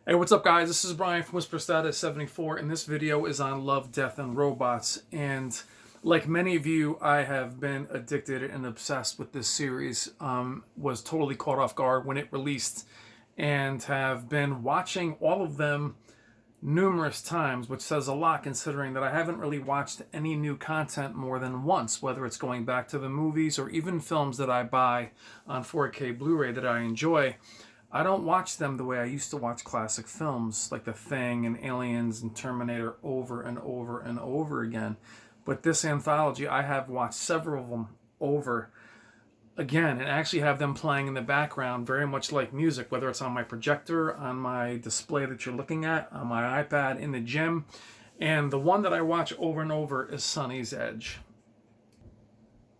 Hey, what's up, guys? This is Brian from Whisper Status 74, and this video is on Love, Death, and Robots. And like many of you, I have been addicted and obsessed with this series. Was totally caught off guard when it released, and have been watching all of them numerous times, which says a lot considering that I haven't really watched any new content more than once, whether it's going back to the movies or even films that I buy on 4K Blu-ray that I enjoy. I don't watch them the way I used to watch classic films like The Thing and Aliens and Terminator over and over and over again. But this anthology, I have watched several of them over again and actually have them playing in the background very much like music, whether it's on my projector, on my display that you're looking at, on my iPad, in the gym. And the one that I watch over and over is Sonny's Edge.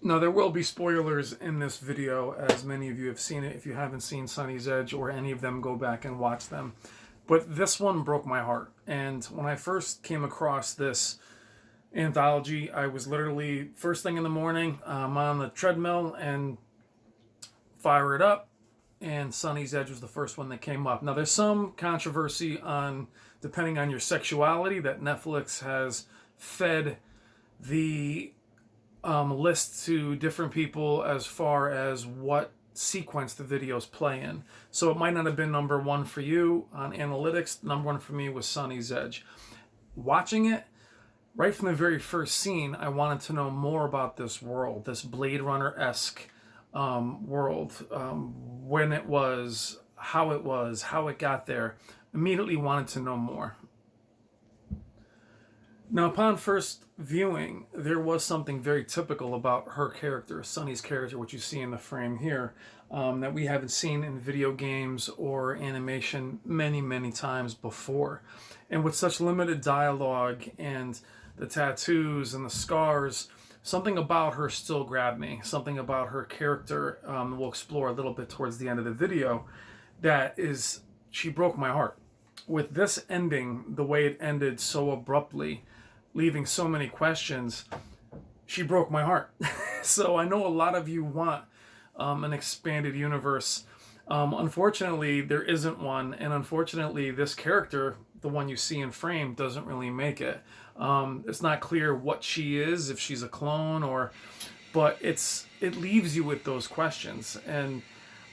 Now, there will be spoilers in this video, as many of you have seen it. If you haven't seen Sonny's Edge or any of them, go back and watch them. But this one broke my heart. And when I first came across this anthology, I was literally, first thing in the morning, on the treadmill and fire it up. And Sonny's Edge was the first one that came up. Now, there's some controversy on, depending on your sexuality, that Netflix has fed the list to different people as far as what sequence the videos play in. So it might not have been number one for you on analytics. Number one for me was Sonny's Edge. Watching it, right from the very first scene, I wanted to know more about this world, this Blade Runner-esque world, when it was, how it got there. Immediately wanted to know more. Now, upon first viewing, there was something very typical about her character, Sonny's character, which you see in the frame here, that we haven't seen in video games or animation many, many times before. And with such limited dialogue and the tattoos and the scars, something about her still grabbed me. Something about her character, we'll explore a little bit towards the end of the video, she broke my heart. With this ending, the way it ended so abruptly, leaving so many questions, she broke my heart. So I know a lot of you want an expanded universe. Unfortunately, there isn't one, and unfortunately, this character, the one you see in frame, doesn't really make it. It's not clear what she is, if she's a clone but it leaves you with those questions. And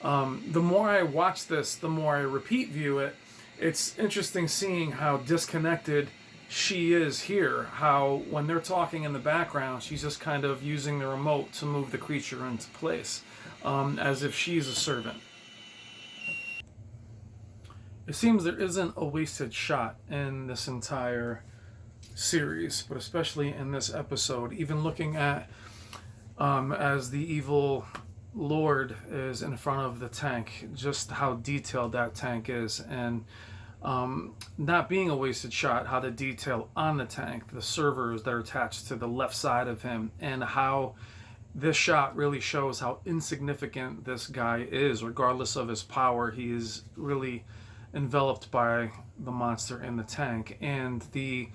the more I watch this, the more I repeat view it. It's interesting seeing how disconnected she is here, how when they're talking in the background, she's just kind of using the remote to move the creature into place, as if she's a servant. It seems there isn't a wasted shot in this entire series, but especially in this episode, even looking at as the evil Lord is in front of the tank, just how detailed that tank is, and not being a wasted shot, how the detail on the tank, the servers that are attached to the left side of him, and how this shot really shows how insignificant this guy is. Regardless of his power, he is really enveloped by the monster in the tank, and the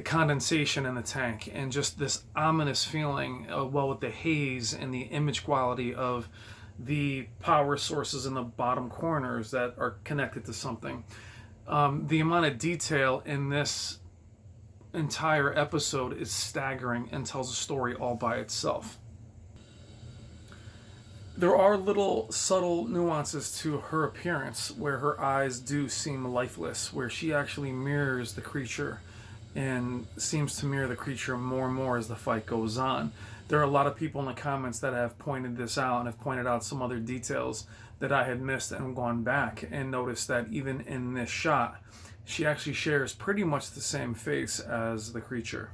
condensation in the tank, and just this ominous feeling, with the haze and the image quality of the power sources in the bottom corners that are connected to something. The amount of detail in this entire episode is staggering and tells a story all by itself. There are little subtle nuances to her appearance where her eyes do seem lifeless, where she actually mirrors the creature and seems to mirror the creature more and more as the fight goes on. There are a lot of people in the comments that have pointed this out and have pointed out some other details that I had missed and gone back and noticed that even in this shot, she actually shares pretty much the same face as the creature.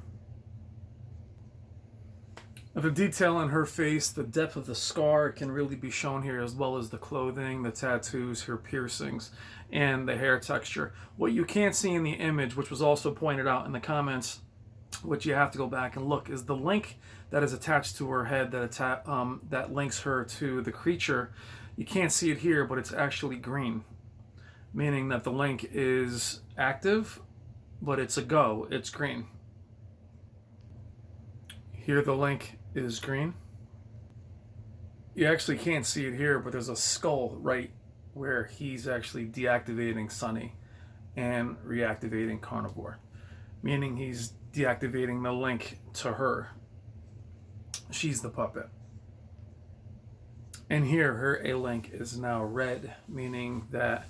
The detail on her face, the depth of the scar can really be shown here, as well as the clothing, the tattoos, her piercings, and the hair texture. What you can't see in the image, which was also pointed out in the comments, which you have to go back and look, is the link that is attached to her head that links her to the creature. You can't see it here, but it's actually green, meaning that the link is active, but it's a go. It's green. Here the link is green. You actually can't see it here, but there's a skull right where he's actually deactivating Sonny. and reactivating carnivore, meaning he's deactivating the link to her. She's the puppet. And here, her A link is now red, meaning that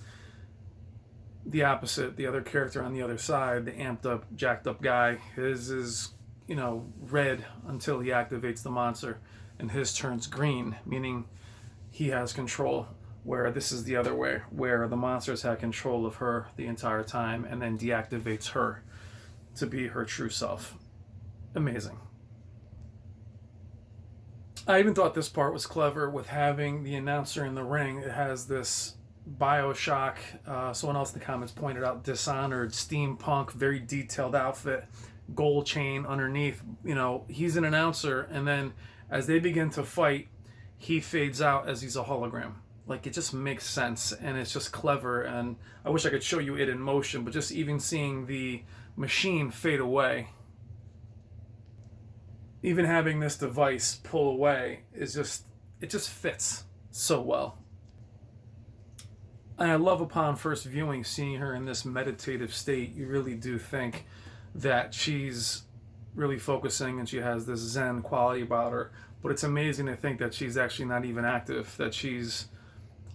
the opposite, the other character on the other side, the amped up, jacked up guy, his is, red until he activates the monster, and his turns green, meaning he has control, where this is the other way, where the monsters had control of her the entire time and then deactivates her to be her true self. Amazing. I even thought this part was clever with having the announcer in the ring. It has this Bioshock, someone else in the comments pointed out, Dishonored, steampunk, very detailed outfit, gold chain underneath. He's an announcer, and then as they begin to fight, he fades out as he's a hologram. Like, it just makes sense, and it's just clever, and I wish I could show you it in motion, but just even seeing the machine fade away, even having this device pull away, it just fits so well. And I love, upon first viewing, seeing her in this meditative state. You really do think that she's really focusing and she has this Zen quality about her. But it's amazing to think that she's actually not even active, that she's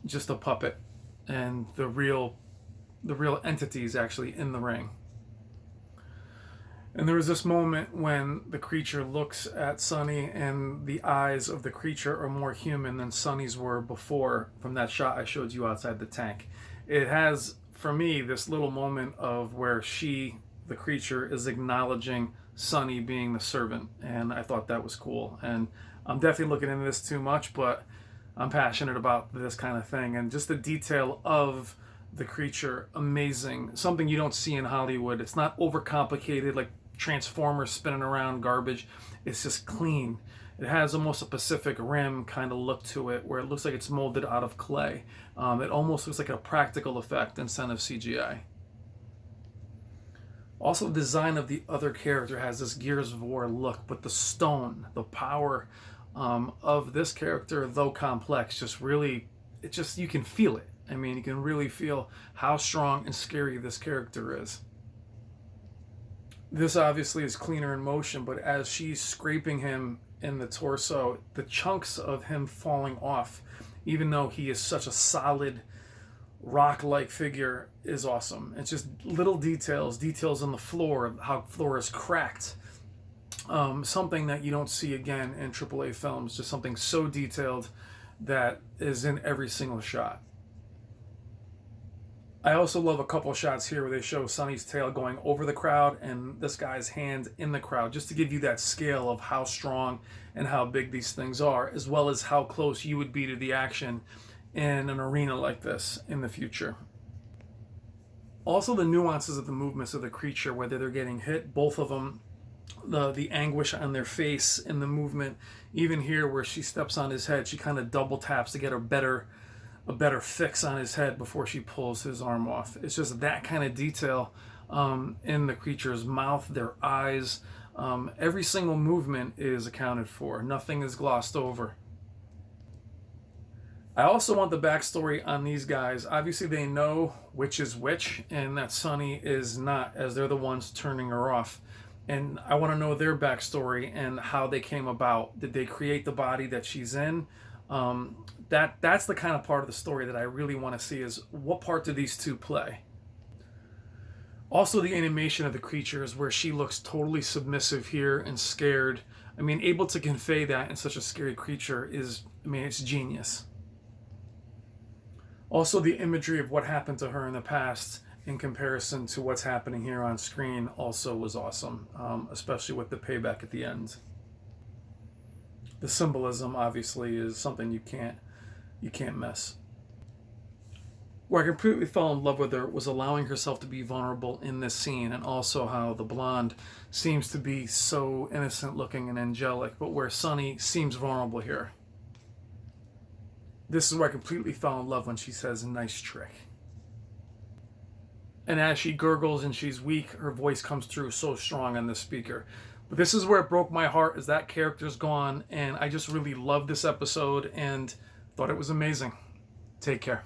just a puppet, and the real entity is actually in the ring. And there was this moment when the creature looks at Sonny, and the eyes of the creature are more human than Sonny's were before, from that shot I showed you outside the tank. It has, for me, this little moment of where she, the creature, is acknowledging Sonny being the servant, and I thought that was cool. And I'm definitely looking into this too much, but I'm passionate about this kind of thing, and just the detail of the creature, amazing. Something you don't see in Hollywood. It's not overcomplicated like Transformers spinning around garbage. It's just clean. It has almost a Pacific Rim kind of look to it, where it looks like it's molded out of clay. It almost looks like a practical effect instead of CGI. Also, the design of the other character has this Gears of War look, but the stone, the power of this character, though complex, you can feel it. I mean, you can really feel how strong and scary this character is. This obviously is cleaner in motion, but as she's scraping him in the torso, the chunks of him falling off, even though he is such a solid rock-like figure, is awesome. It's just little details on the floor, how the floor is cracked. Something that you don't see again in AAA films, just something so detailed that is in every single shot. I also love a couple shots here where they show Sonny's tail going over the crowd and this guy's hand in the crowd, just to give you that scale of how strong and how big these things are, as well as how close you would be to the action in an arena like this in the future. Also, the nuances of the movements of the creature, whether they're getting hit, both of them, the anguish on their face in the movement, even here where she steps on his head, she kind of double taps to get a better fix on his head before she pulls his arm off. It's just that kind of detail in the creature's mouth, their eyes. Every single movement is accounted for. Nothing is glossed over. I also want the backstory on these guys. Obviously, they know which is which, and that Sonny is not, as they're the ones turning her off. And I want to know their backstory and how they came about. Did they create the body that she's in? That's the kind of part of the story that I really want to see, is what part do these two play? Also, the animation of the creatures, where she looks totally submissive here and scared. I mean, able to convey that in such a scary creature is, it's genius. Also, the imagery of what happened to her in the past in comparison to what's happening here on screen also was awesome, especially with the payback at the end. The symbolism obviously is something you can't miss. Where I completely fell in love with her was allowing herself to be vulnerable in this scene, and also how the blonde seems to be so innocent looking and angelic, but where Sonny seems vulnerable here. This is where I completely fell in love when she says, "Nice trick." And as she gurgles and she's weak, her voice comes through so strong on the speaker. But this is where it broke my heart, is that character's gone, and I just really loved this episode and thought it was amazing. Take care.